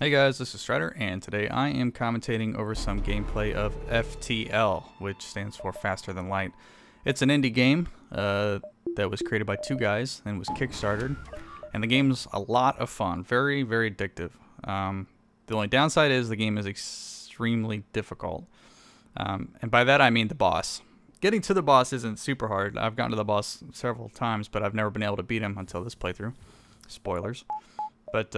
Hey guys, this is Strider, and today I am commentating over some gameplay of FTL, which stands for Faster Than Light. It's an indie game that was created by two guys and was kickstarted, and the game's a lot of fun, very, very addictive. The only downside is the game is extremely difficult, and by that I mean the boss. Getting to the boss isn't super hard. I've gotten to the boss several times, but I've never been able to beat him until this playthrough. Spoilers. But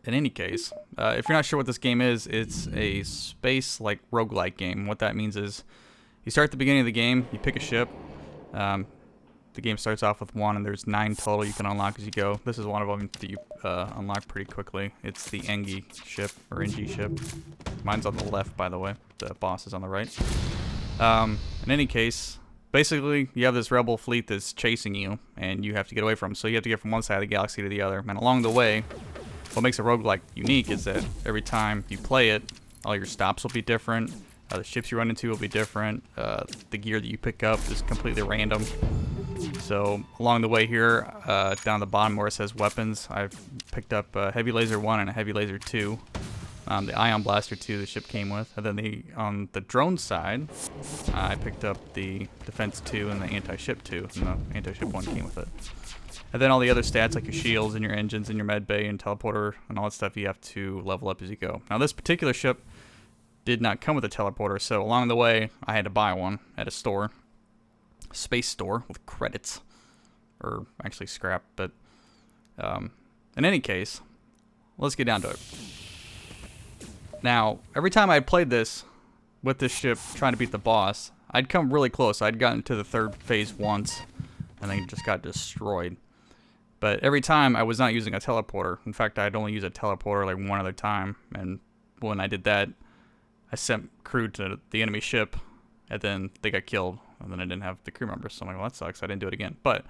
in any case, if you're not sure what this game is, it's a space-like roguelike game. What that means is you start at the beginning of the game, you pick a ship. The game starts off with 1, and there's 9 total you can unlock as you go. This is one of them that you unlock pretty quickly. It's the Engi ship, or Engi ship. Mine's on the left, by the way. The boss is on the right. In any case, basically, you have this rebel fleet that's chasing you, and you have to get away from them. So you have to get from one side of the galaxy to the other. And along the way, what makes a roguelike unique is that every time you play it, all your stops will be different. The ships you run into will be different. The gear that you pick up is completely random. So along the way here, down the bottom where it says weapons, I've picked up a heavy laser 1 and a heavy laser 2. The ion blaster 2 the ship came with. And then on the drone side, I picked up the defense 2 and the anti-ship 2. And the anti-ship 1 came with it. And then all the other stats like your shields and your engines and your med bay and teleporter and all that stuff you have to level up as you go. Now this particular ship did not come with a teleporter, so along the way I had to buy one at a store. Space store with credits. Or actually scrap, but in any case, let's get down to it. Now, every time I played this with this ship trying to beat the boss, I'd come really close. I'd gotten to the third phase once and then just got destroyed. But every time I was not using a teleporter. In fact, I'd only use a teleporter like one other time. And when I did that, I sent crew to the enemy ship, and then they got killed. And then I didn't have the crew members. So I'm like, well, that sucks. I didn't do it again. But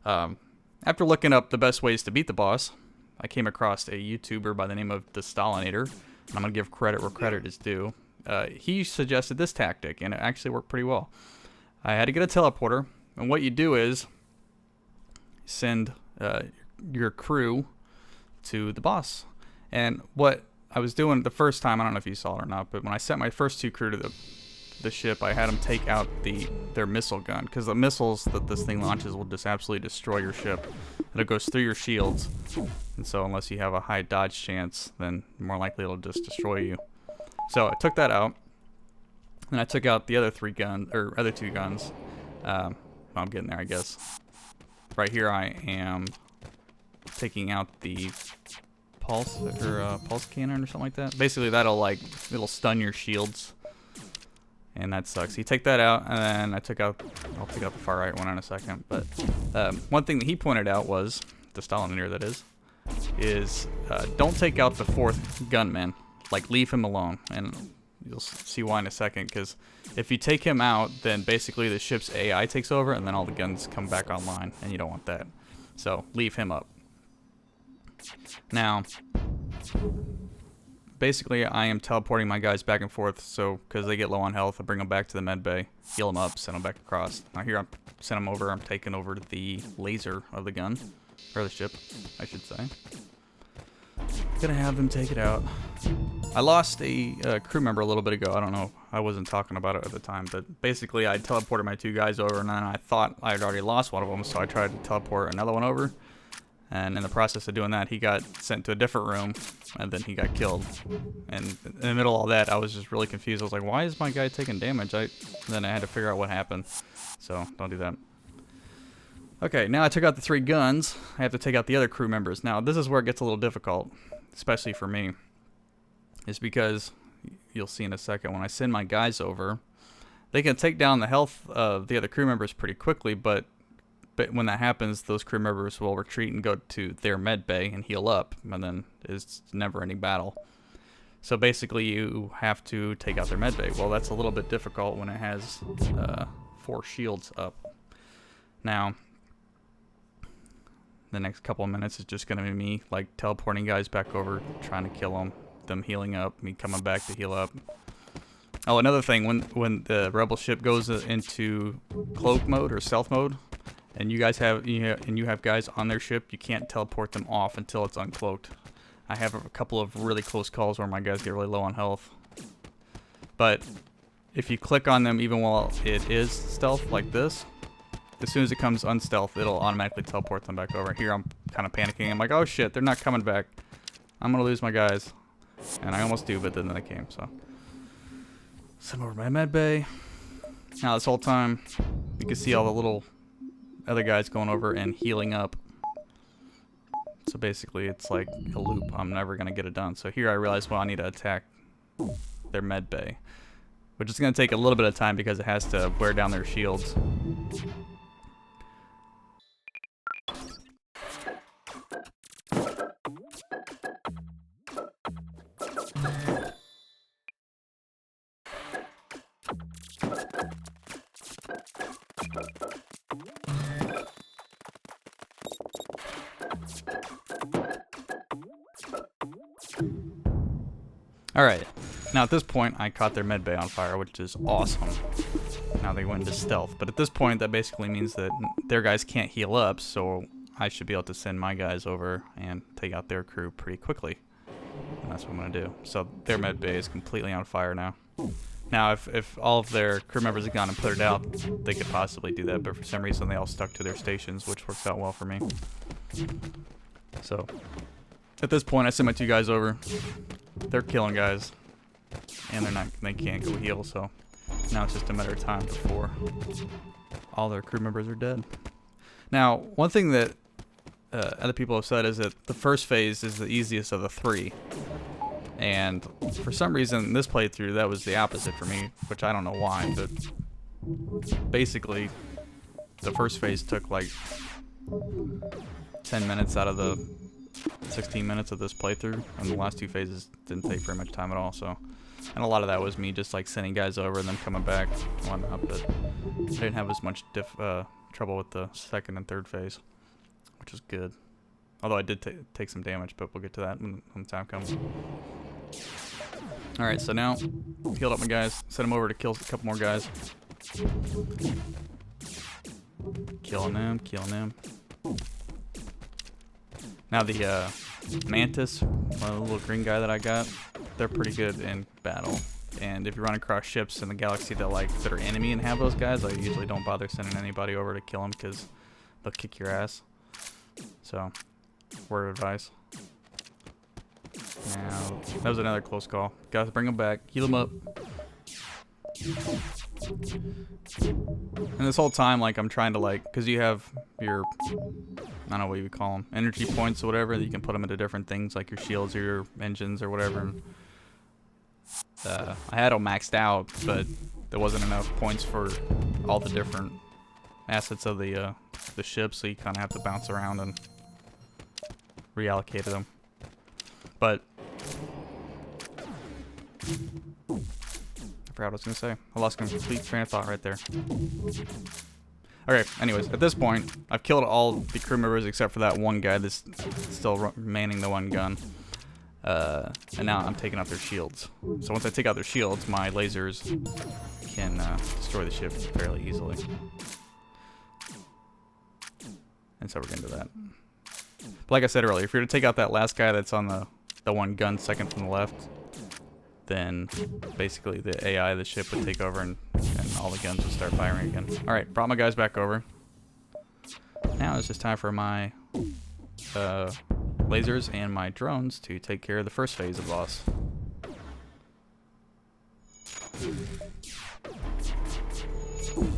after looking up the best ways to beat the boss, I came across a YouTuber by the name of the Stalinator. And I'm going to give credit where credit is due. He suggested this tactic, and it actually worked pretty well. I had to get a teleporter. And what you do is send your crew to the boss. And what I was doing the first time, I don't know if you saw it or not, but when I sent my first 2 crew to the ship, I had them take out their missile gun, because the missiles that this thing launches will just absolutely destroy your ship. And it goes through your shields, and so unless you have a high dodge chance, then more likely it'll just destroy you. So I took that out, and I took out the other 2 guns. I'm getting there, I guess. Right here, I am taking out the pulse cannon or something like that. Basically, it'll stun your shields, and that sucks. You take that out, and then I'll take out the far right one in a second. But one thing that he pointed out was, the Stalinator that is don't take out the 4th gunman. Like, leave him alone, and you'll see why in a second, because if you take him out, then basically the ship's AI takes over, and then all the guns come back online, and you don't want that. So, leave him up. Now, basically, I am teleporting my guys back and forth, so, because they get low on health, I bring them back to the med bay, heal them up, send them back across. Now here, I'm taking over the laser of the gun, or the ship, I should say. Gonna have them take it out. I lost a crew member a little bit ago. I don't know. I wasn't talking about it at the time, but basically I teleported my 2 guys over, and then I thought I had already lost one of them, so I tried to teleport another one over. And in the process of doing that, he got sent to a different room, and then he got killed. And in the middle of all that, I was just really confused. I was like, why is my guy taking damage? Then I had to figure out what happened. So don't do that. Okay, now I took out the 3 guns. I have to take out the other crew members. Now, this is where it gets a little difficult, especially for me. Is because, you'll see in a second, when I send my guys over, they can take down the health of the other crew members pretty quickly, but when that happens, those crew members will retreat and go to their med bay and heal up, and then it's never any battle. So basically, you have to take out their med bay. Well, that's a little bit difficult when it has 4 shields up. Now, the next couple of minutes is just going to be me like teleporting guys back over, trying to kill them healing up, me coming back to heal up. Oh, another thing, when the rebel ship goes into cloak mode or stealth mode, and you have guys on their ship, you can't teleport them off until it's uncloaked. I have a couple of really close calls where my guys get really low on health. But if you click on them even while it is stealth like this, as soon as it comes unstealth, it'll automatically teleport them back over. Here I'm kind of panicking. I'm like, oh shit, they're not coming back. I'm going to lose my guys. And I almost do, but then they came, so. Send over my med bay. Now this whole time, you can see all the little other guys going over and healing up. So basically, it's like a loop. I'm never going to get it done. So here I realize, well, I need to attack their med bay, which is going to take a little bit of time because it has to wear down their shields. Alright, now at this point I caught their med bay on fire, which is awesome. Now they went into stealth, but at this point that basically means that their guys can't heal up, so I should be able to send my guys over and take out their crew pretty quickly. And that's what I'm going to do. So their med bay is completely on fire now. Now if all of their crew members had gone and put it out, they could possibly do that, but for some reason they all stuck to their stations, which works out well for me. So at this point I send my 2 guys over. They're killing guys, and they can't go heal, so now it's just a matter of time before all their crew members are dead. Now, one thing that other people have said is that the first phase is the easiest of the 3, and for some reason in this playthrough that was the opposite for me, which I don't know why, but basically the first phase took like 10 minutes out of the 16 minutes of this playthrough, and the last 2 phases didn't take very much time at all. So, and a lot of that was me just like sending guys over and then coming back and whatnot, but I didn't have as much trouble with the second and third phase, which is good. Although I did take some damage, but we'll get to that when the time comes. Alright, so now healed up my guys, sent them over to kill a couple more guys. Killing them. Now the Mantis, the little green guy that I got, they're pretty good in battle. And if you run across ships in the galaxy that are enemy and have those guys, I usually don't bother sending anybody over to kill them because they'll kick your ass. So, word of advice. Now, that was another close call. Gotta bring them back, heal them up. And this whole time, like, I'm trying to, like, because you have your, I don't know what you would call them, energy points or whatever, that you can put them into different things, like your shields or your engines or whatever. And, I had them maxed out, but there wasn't enough points for all the different assets of the ship, so you kind of have to bounce around and reallocate them. But I forgot what I was going to say. I lost complete train of thought right there. Okay, anyways, at this point, I've killed all the crew members except for that one guy that's still manning the one gun. And now I'm taking out their shields. So once I take out their shields, my lasers can destroy the ship fairly easily. And so we're going to do that. But like I said earlier, if you're to take out that last guy that's on the one gun second from the left, then basically the AI of the ship would take over and all the guns would start firing again. Alright, brought my guys back over. Now it's just time for my lasers and my drones to take care of the first phase of the boss.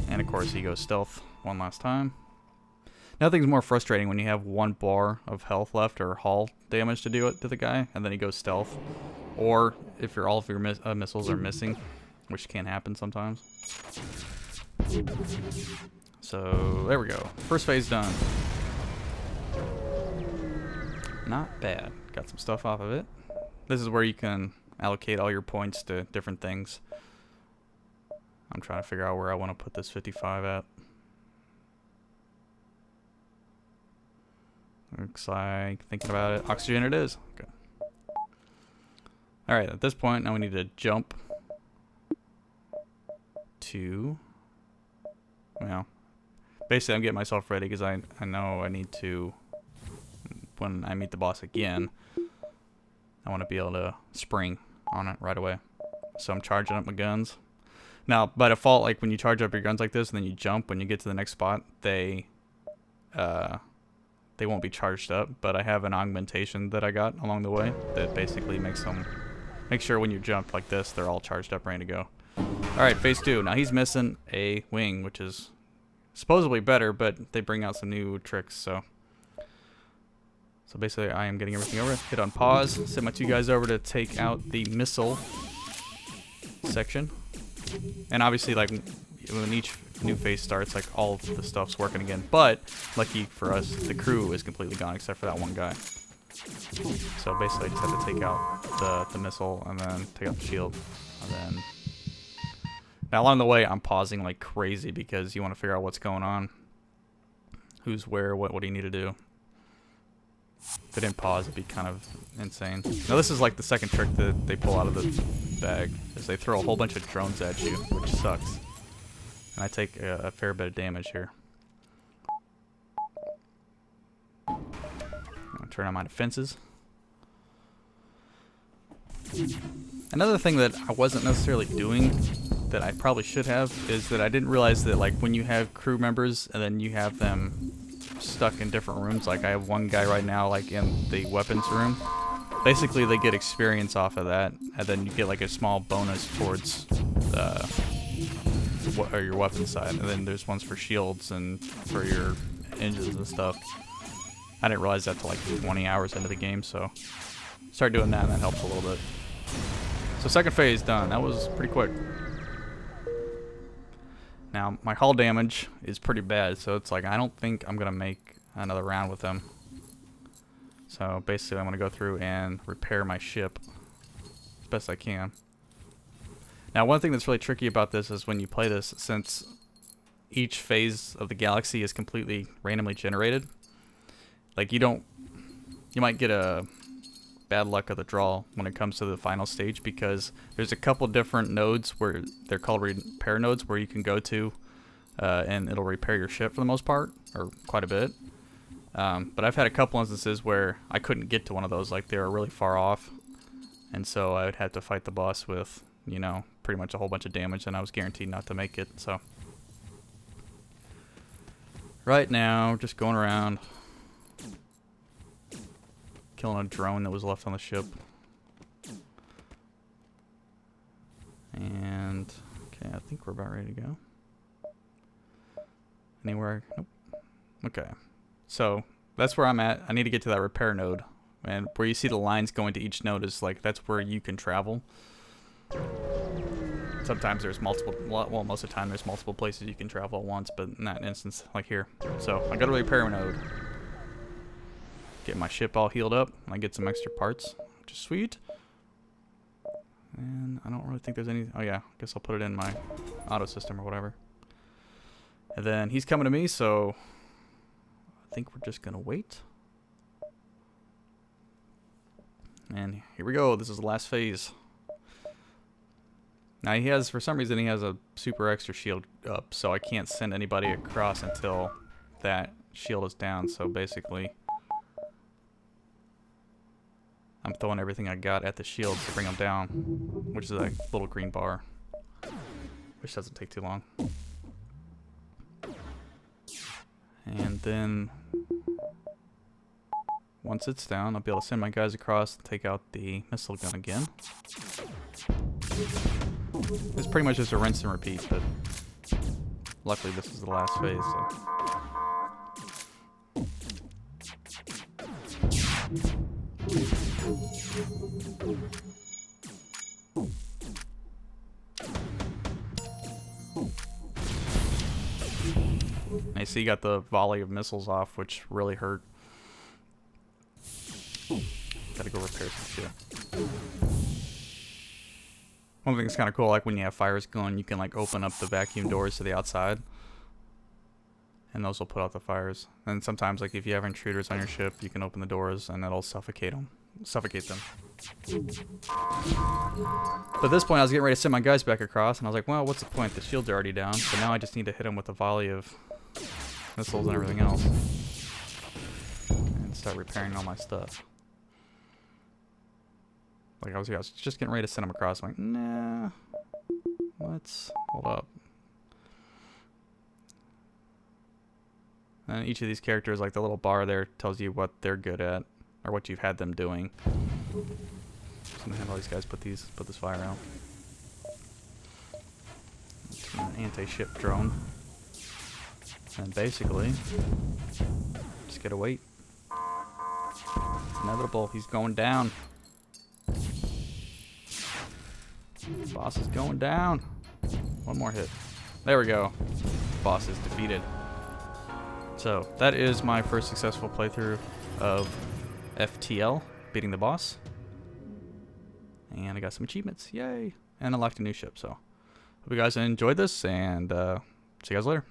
And of course he goes stealth one last time. Nothing's more frustrating when you have 1 bar of health left or hull damage to do it to the guy, and then he goes stealth. Or if all of your missiles are missing, which can happen sometimes. So there we go. First phase done. Not bad. Got some stuff off of it. This is where you can allocate all your points to different things. I'm trying to figure out where I want to put this 55 at. Looks like, thinking about it, oxygen it is. Okay. Alright, at this point, now we need to jump to, well, basically I'm getting myself ready because I know I need to, when I meet the boss again, I want to be able to spring on it right away. So I'm charging up my guns. Now, by default, like when you charge up your guns like this and then you jump, when you get to the next spot, they won't be charged up. But I have an augmentation that I got along the way that basically makes sure when you jump like this, they're all charged up, ready to go. All right, phase 2. Now he's missing a wing, which is supposedly better, but they bring out some new tricks. So basically, I am getting everything over. Hit on pause. Send my 2 guys over to take out the missile section. And obviously, like when each new phase starts, like all of the stuff's working again. But lucky for us, the crew is completely gone except for that one guy. So basically, I just have to take out the missile and then take out the shield, and then. Now along the way, I'm pausing like crazy because you want to figure out what's going on, who's where, what do you need to do. If I didn't pause, it'd be kind of insane. Now this is like the second trick that they pull out of the bag, is they throw a whole bunch of drones at you, which sucks. And I take a fair bit of damage here. I'll turn on my defenses. Another thing that I wasn't necessarily doing that I probably should have is that I didn't realize that like when you have crew members and then you have them stuck in different rooms, like I have one guy right now like in the weapons room, basically they get experience off of that, and then you get like a small bonus towards your weapon side, and then there's ones for shields and for your engines and stuff. I didn't realize that till like 20 hours into the game, so start doing that and that helps a little bit. So second phase done. That was pretty quick. Now my hull damage is pretty bad, so it's like I don't think I'm gonna make another round with them. So basically I'm gonna go through and repair my ship as best I can. Now one thing that's really tricky about this is when you play this, since each phase of the galaxy is completely randomly generated, like you might get a bad luck of the draw when it comes to the final stage, because there's a couple different nodes where they're called repair nodes where you can go to and it'll repair your ship for the most part, or quite a bit. But I've had a couple instances where I couldn't get to one of those, like they were really far off, and so I would have to fight the boss with, you know, pretty much a whole bunch of damage, and I was guaranteed not to make it. So right now, just going around killing a drone that was left on the ship. And okay, I think we're about ready to go. Anywhere? Nope. Okay, so that's where I'm at. I need to get to that repair node, and where you see the lines going to each node is like that's where you can travel. Sometimes there's multiple, well, most of the time there's multiple places you can travel at once, but in that instance, like here. So I got a repair node. Get my ship all healed up, and I get some extra parts, which is sweet. And I don't really think there's any. Oh yeah, I guess I'll put it in my auto system or whatever. And then he's coming to me, so I think we're just gonna wait. And here we go. This is the last phase. Now he has, for some reason, he has a super extra shield up, so I can't send anybody across until that shield is down. So basically, I'm throwing everything I got at the shield to bring them down, which is a little green bar, which doesn't take too long. And then once it's down, I'll be able to send my guys across and take out the missile gun again. It's pretty much just a rinse and repeat, but luckily this is the last phase, so. I see you got the volley of missiles off, which really hurt. Gotta go repair some shit. One thing that's kind of cool, like when you have fires going, you can like open up the vacuum doors to the outside, and those will put out the fires. And sometimes, like if you have intruders on your ship, you can open the doors and it'll suffocate them. But at this point, I was getting ready to send my guys back across, and I was like, well, what's the point? The shields are already down, so now I just need to hit them with a volley of missiles and everything else, and start repairing all my stuff. Like I was just getting ready to send him across. I'm like, nah. Let's hold up. And each of these characters, like the little bar there, tells you what they're good at or what you've had them doing. Just gonna have all these guys put this fire out. An anti-ship drone. And basically, just gotta wait. It's inevitable. He's going down. Boss is going down. One more hit. There we go. Boss is defeated. So that is my first successful playthrough of FTL, beating the boss. And I got some achievements. Yay. And unlocked a new ship. So hope you guys enjoyed this, and see you guys later.